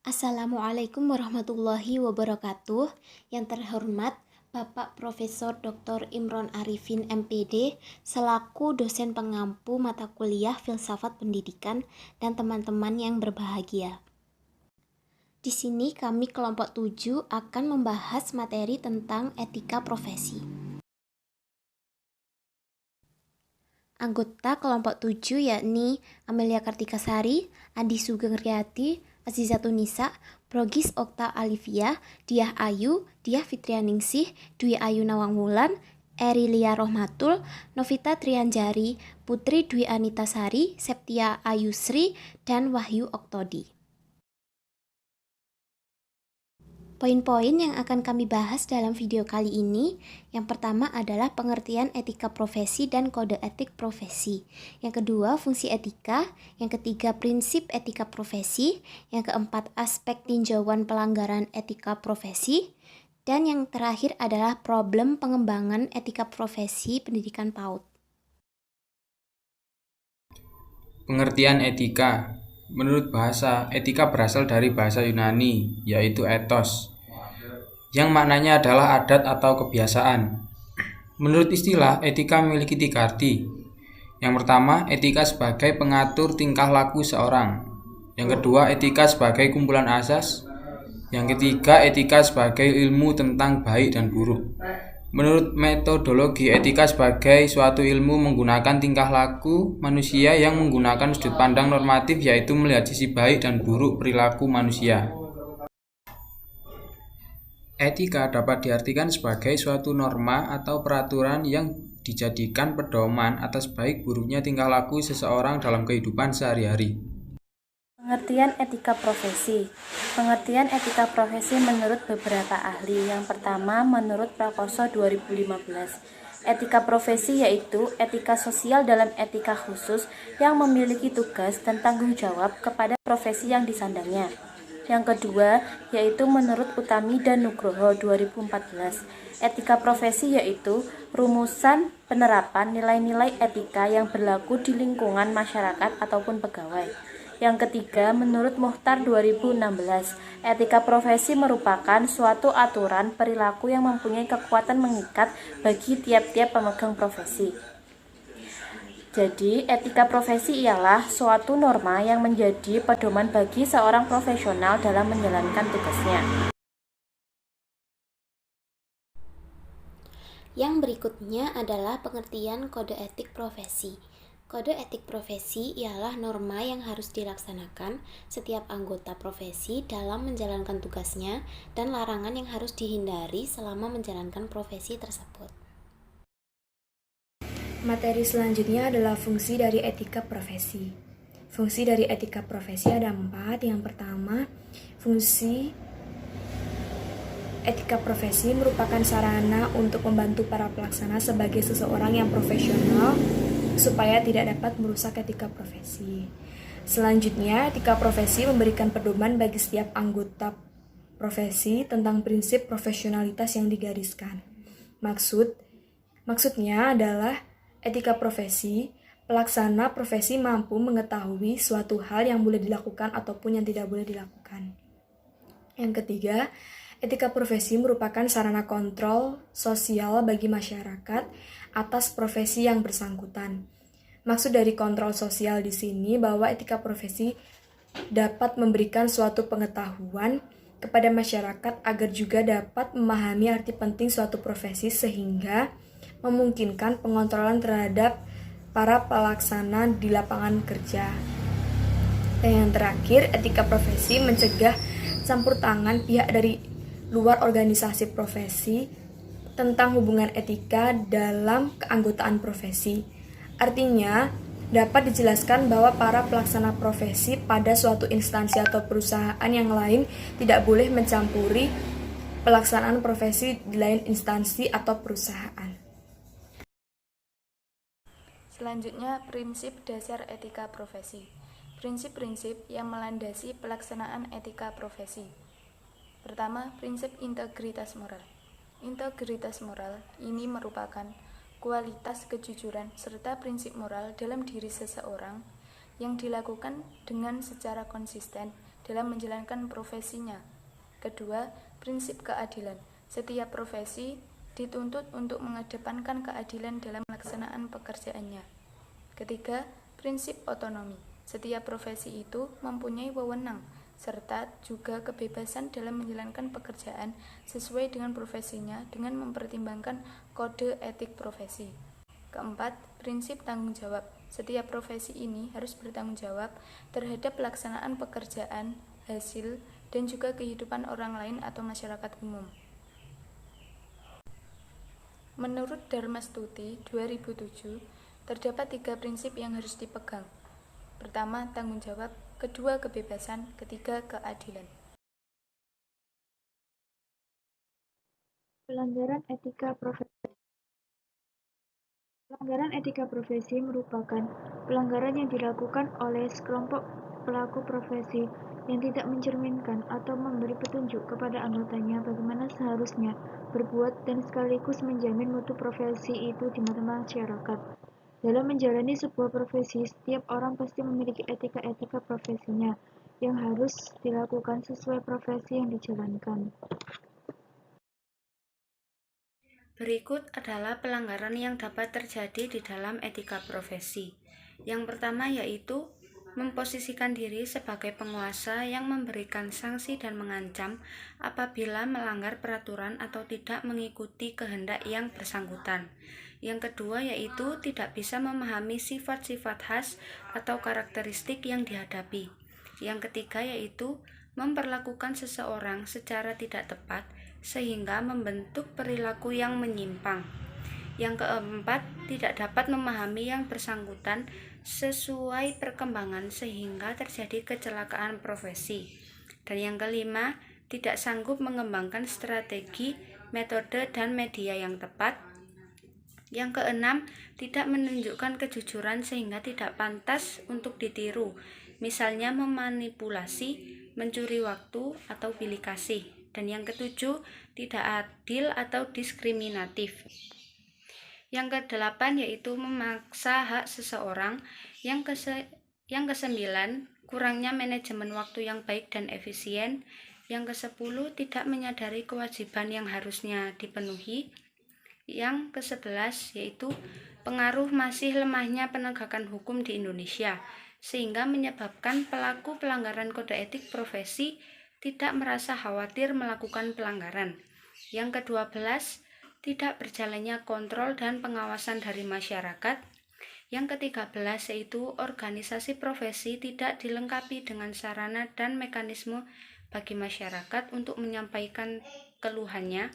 Assalamualaikum warahmatullahi wabarakatuh. Yang terhormat Bapak Profesor Dr. Imron Arifin MPD selaku dosen pengampu mata kuliah Filsafat Pendidikan dan teman-teman yang berbahagia. Di sini kami kelompok 7 akan membahas materi tentang etika profesi. Anggota kelompok 7 yakni Amelia Kartikasari, Adi Sugeng Riyati, Azizatun Nisa, Progis Okta Alivia, Diah Ayu, Diah Fitrianingsih, Dwi Ayu Nawangwulan, Erilia Rohmatul, Novita Trianjari, Putri Dwi Anitasari, Septia Ayusri, dan Wahyu Oktodi. Poin-poin yang akan kami bahas dalam video kali ini, yang pertama adalah pengertian etika profesi dan kode etik profesi. Yang kedua, fungsi etika. Yang ketiga, prinsip etika profesi. Yang keempat, aspek tinjauan pelanggaran etika profesi. Dan yang terakhir adalah problem pengembangan etika profesi pendidikan PAUD. Pengertian etika. Menurut bahasa, etika berasal dari bahasa Yunani, yaitu ethos, yang maknanya adalah adat atau kebiasaan. Menurut istilah, etika memiliki 3 arti. Yang pertama, etika sebagai pengatur tingkah laku seorang. Yang kedua, etika sebagai kumpulan asas. Yang ketiga, etika sebagai ilmu tentang baik dan buruk. Menurut metodologi, etika sebagai suatu ilmu menggunakan tingkah laku manusia yang menggunakan sudut pandang normatif, yaitu melihat sisi baik dan buruk perilaku manusia. Etika dapat diartikan sebagai suatu norma atau peraturan yang dijadikan pedoman atas baik buruknya tingkah laku seseorang dalam kehidupan sehari-hari. Pengertian etika profesi. Pengertian etika profesi menurut beberapa ahli. Yang pertama, menurut Prakoso 2015. Etika profesi yaitu etika sosial dalam etika khusus yang memiliki tugas dan tanggung jawab kepada profesi yang disandangnya. Yang kedua, yaitu menurut Utami dan Nugroho 2014. Etika profesi yaitu rumusan penerapan nilai-nilai etika yang berlaku di lingkungan masyarakat ataupun pegawai. Yang ketiga, menurut Muhtar 2016, etika profesi merupakan suatu aturan perilaku yang mempunyai kekuatan mengikat bagi tiap-tiap pemegang profesi. Jadi, etika profesi ialah suatu norma yang menjadi pedoman bagi seorang profesional dalam menjalankan tugasnya. Yang berikutnya adalah pengertian kode etik profesi. Kode etik profesi ialah norma yang harus dilaksanakan setiap anggota profesi dalam menjalankan tugasnya dan larangan yang harus dihindari selama menjalankan profesi tersebut. Materi selanjutnya adalah fungsi dari etika profesi. Fungsi dari etika profesi ada 4. Yang pertama, fungsi etika profesi merupakan sarana untuk membantu para pelaksana sebagai seseorang yang profesional supaya tidak dapat merusak etika profesi. Selanjutnya, etika profesi memberikan pedoman bagi setiap anggota profesi tentang prinsip profesionalitas yang digariskan. Maksudnya adalah etika profesi, pelaksana profesi mampu mengetahui suatu hal yang boleh dilakukan ataupun yang tidak boleh dilakukan. Yang ketiga, etika profesi merupakan sarana kontrol sosial bagi masyarakat atas profesi yang bersangkutan. Maksud dari kontrol sosial di sini bahwa etika profesi dapat memberikan suatu pengetahuan kepada masyarakat agar juga dapat memahami arti penting suatu profesi sehingga memungkinkan pengontrolan terhadap para pelaksana di lapangan kerja. Dan yang terakhir, etika profesi mencegah campur tangan pihak dari luar organisasi profesi tentang hubungan etika dalam keanggotaan profesi. Artinya, dapat dijelaskan bahwa para pelaksana profesi pada suatu instansi atau perusahaan yang lain tidak boleh mencampuri pelaksanaan profesi di lain instansi atau perusahaan. Selanjutnya, prinsip dasar etika profesi. Prinsip-prinsip yang melandasi pelaksanaan etika profesi. Pertama, prinsip integritas moral. Integritas moral ini merupakan kualitas kejujuran serta prinsip moral dalam diri seseorang yang dilakukan dengan secara konsisten dalam menjalankan profesinya. Kedua, prinsip keadilan. Setiap profesi dituntut untuk mengedepankan keadilan dalam pelaksanaan pekerjaannya. Ketiga, prinsip otonomi. Setiap profesi itu mempunyai wewenang serta juga kebebasan dalam menjalankan pekerjaan sesuai dengan profesinya dengan mempertimbangkan kode etik profesi. Keempat, prinsip tanggung jawab. Setiap profesi ini harus bertanggung jawab terhadap pelaksanaan pekerjaan, hasil, dan juga kehidupan orang lain atau masyarakat umum. Menurut Dharmastuti 2007, terdapat 3 prinsip yang harus dipegang. Pertama, tanggung jawab, kedua, kebebasan, ketiga, keadilan. Pelanggaran etika profesi. Pelanggaran etika profesi merupakan pelanggaran yang dilakukan oleh sekelompok pelaku profesi yang tidak mencerminkan atau memberi petunjuk kepada anggotanya bagaimana seharusnya berbuat dan sekaligus menjamin mutu profesi itu di mata masyarakat. Dalam menjalani sebuah profesi, setiap orang pasti memiliki etika-etika profesinya yang harus dilakukan sesuai profesi yang dijalankan. Berikut adalah pelanggaran yang dapat terjadi di dalam etika profesi. Yang pertama yaitu memposisikan diri sebagai penguasa yang memberikan sanksi dan mengancam apabila melanggar peraturan atau tidak mengikuti kehendak yang bersangkutan. Yang kedua yaitu tidak bisa memahami sifat-sifat khas atau karakteristik yang dihadapi. Yang ketiga yaitu memperlakukan seseorang secara tidak tepat sehingga membentuk perilaku yang menyimpang. Yang keempat, tidak dapat memahami yang bersangkutan sesuai perkembangan sehingga terjadi kecelakaan profesi. Dan yang kelima, tidak sanggup mengembangkan strategi, metode, dan media yang tepat. Yang keenam, tidak menunjukkan kejujuran sehingga tidak pantas untuk ditiru, misalnya memanipulasi, mencuri waktu, atau bilik kasih. Dan yang ketujuh, tidak adil atau diskriminatif. Yang kedelapan yaitu memaksa hak seseorang. Yang kesembilan, kurangnya manajemen waktu yang baik dan efisien. Yang kesepuluh, tidak menyadari kewajiban yang harusnya dipenuhi. Yang ke-11 yaitu pengaruh masih lemahnya penegakan hukum di Indonesia sehingga menyebabkan pelaku pelanggaran kode etik profesi tidak merasa khawatir melakukan pelanggaran. Yang ke-12 tidak berjalannya kontrol dan pengawasan dari masyarakat. Yang ke-13 yaitu organisasi profesi tidak dilengkapi dengan sarana dan mekanisme bagi masyarakat untuk menyampaikan keluhannya.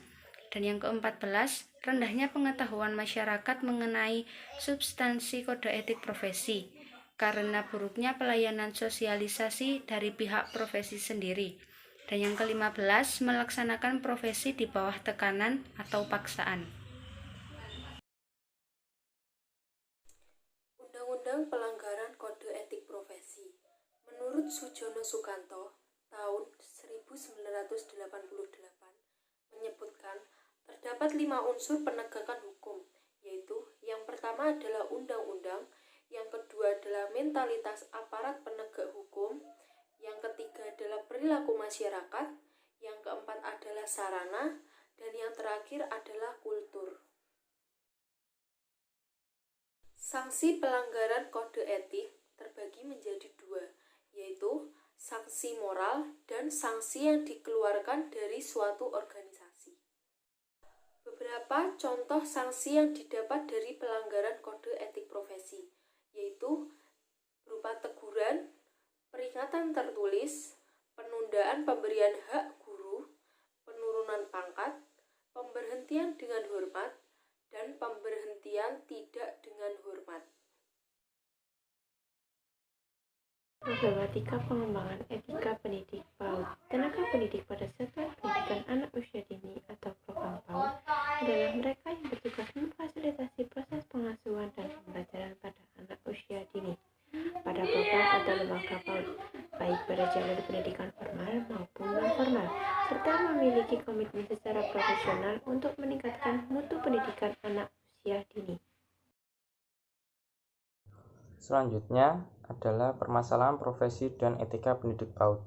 Dan yang ke-14, rendahnya pengetahuan masyarakat mengenai substansi kode etik profesi karena buruknya pelayanan sosialisasi dari pihak profesi sendiri. Dan yang ke-15, melaksanakan profesi di bawah tekanan atau paksaan. Undang-Undang Pelanggaran Kode Etik Profesi. Menurut Sujono Sukanto, tahun 1988 menyebutkan terdapat 5 unsur penegakan hukum, yaitu yang pertama adalah undang-undang, yang kedua adalah mentalitas aparat penegak hukum, yang ketiga adalah perilaku masyarakat, yang keempat adalah sarana, dan yang terakhir adalah kultur. Sanksi pelanggaran kode etik terbagi menjadi 2, yaitu sanksi moral dan sanksi yang dikeluarkan dari suatu organisasi. Beberapa contoh sanksi yang didapat dari pelanggaran kode etik profesi, yaitu berupa teguran, peringatan tertulis, penundaan pemberian hak guru, penurunan pangkat, pemberhentian dengan hormat, dan pemberhentian tidak dengan hormat. Problematika pengembangan etika pendidik PAUD. Tenaga pendidik pada satuan pendidikan anak usia dini atau program PAUD adalah mereka yang bertugas memfasilitasi proses pengasuhan dan pembelajaran pada anak usia dini pada program atau lembaga PAUD, baik pada jalur pendidikan formal maupun non-formal, serta memiliki komitmen secara profesional untuk meningkatkan mutu pendidikan anak usia dini. Selanjutnya adalah permasalahan profesi dan etika pendidik PAUD.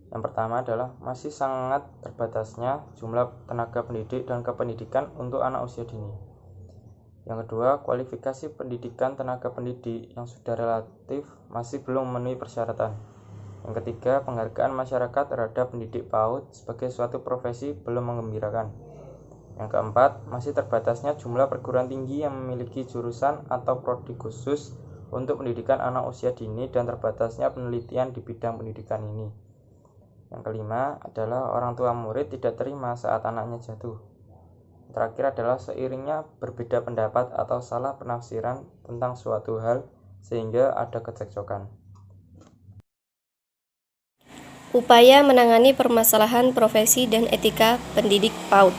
Yang pertama adalah masih sangat terbatasnya jumlah tenaga pendidik dan kependidikan untuk anak usia dini. Yang kedua, kualifikasi pendidikan tenaga pendidik yang sudah relatif masih belum memenuhi persyaratan. Yang ketiga, penghargaan masyarakat terhadap pendidik PAUD sebagai suatu profesi belum menggembirakan. Yang keempat, masih terbatasnya jumlah perguruan tinggi yang memiliki jurusan atau prodi khusus untuk pendidikan anak usia dini dan terbatasnya penelitian di bidang pendidikan ini. Yang kelima adalah orang tua murid tidak terima saat anaknya jatuh. Terakhir adalah seiringnya berbeda pendapat atau salah penafsiran tentang suatu hal sehingga ada kecekcokan. Upaya menangani permasalahan profesi dan etika pendidik PAUD.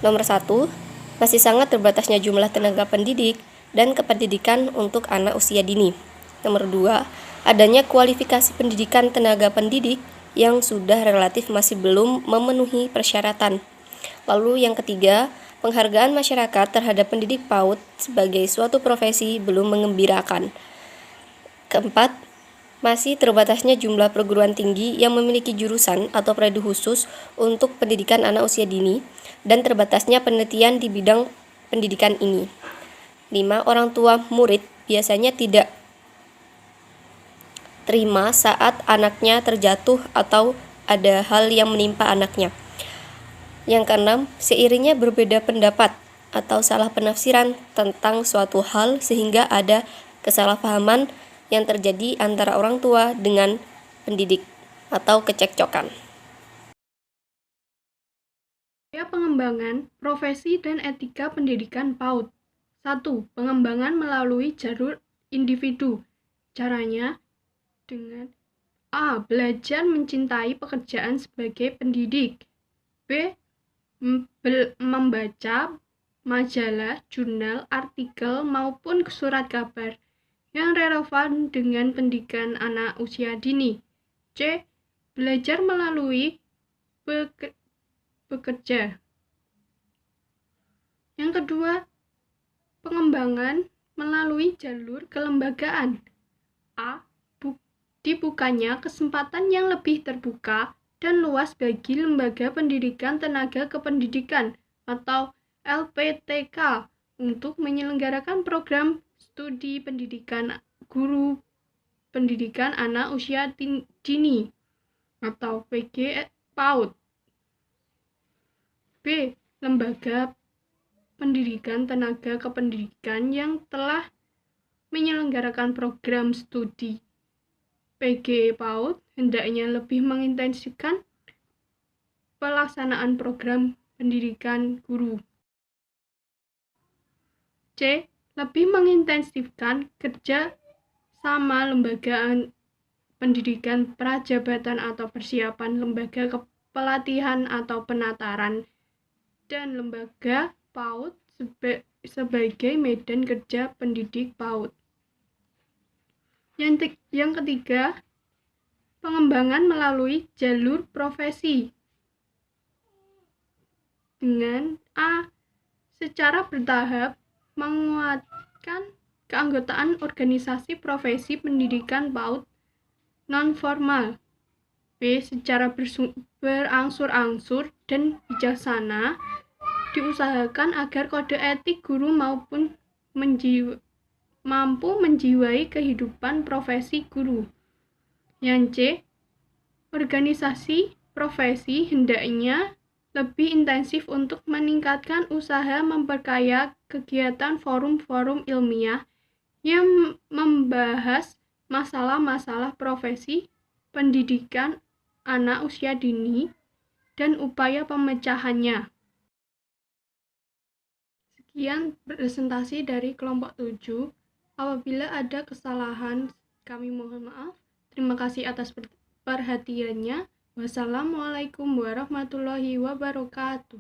Nomor 1, masih sangat terbatasnya jumlah tenaga pendidik dan kependidikan untuk anak usia dini. Nomor 2, adanya kualifikasi pendidikan tenaga pendidik yang sudah relatif masih belum memenuhi persyaratan. Lalu yang ketiga, penghargaan masyarakat terhadap pendidik PAUD sebagai suatu profesi belum menggembirakan. Keempat, masih terbatasnya jumlah perguruan tinggi yang memiliki jurusan atau prodi khusus untuk pendidikan anak usia dini dan terbatasnya penelitian di bidang pendidikan ini. 5. Orang tua murid biasanya tidak terima saat anaknya terjatuh atau ada hal yang menimpa anaknya. Yang keenam, seiringnya berbeda pendapat atau salah penafsiran tentang suatu hal sehingga ada kesalahpahaman yang terjadi antara orang tua dengan pendidik atau kecekcokan. Pengembangan profesi dan etika pendidikan PAUD. 1. Pengembangan melalui jalur individu. Caranya dengan A. Belajar mencintai pekerjaan sebagai pendidik. B. Membaca majalah, jurnal, artikel, maupun surat kabar yang relevan dengan pendidikan anak usia dini. C. Belajar melalui bekerja. Yang kedua, pengembangan melalui jalur kelembagaan. A. Dibukanya kesempatan yang lebih terbuka dan luas bagi lembaga pendidikan tenaga kependidikan atau LPTK untuk menyelenggarakan program studi pendidikan guru pendidikan anak usia dini atau PG PAUD. B. Lembaga pendidikan tenaga kependidikan yang telah menyelenggarakan program studi PG PAUD hendaknya lebih mengintensifkan pelaksanaan program pendidikan guru. C. Lebih mengintensifkan kerja sama lembaga pendidikan prajabatan atau persiapan lembaga kepelatihan atau penataran dan lembaga PAUD sebagai medan kerja pendidik PAUD. Yang ketiga, pengembangan melalui jalur profesi. Dengan A. Secara bertahap menguatkan keanggotaan organisasi profesi pendidikan PAUD non-formal. B. Secara berangsur-angsur dan bijaksana diusahakan agar kode etik guru mampu menjiwai kehidupan profesi guru. Yang C. Organisasi profesi hendaknya lebih intensif untuk meningkatkan usaha memperkaya kegiatan forum-forum ilmiah yang membahas masalah-masalah profesi pendidikan anak usia dini dan upaya pemecahannya. Sekian presentasi dari kelompok 7. Apabila ada kesalahan, kami mohon maaf. Terima kasih atas perhatiannya. Wassalamualaikum warahmatullahi wabarakatuh.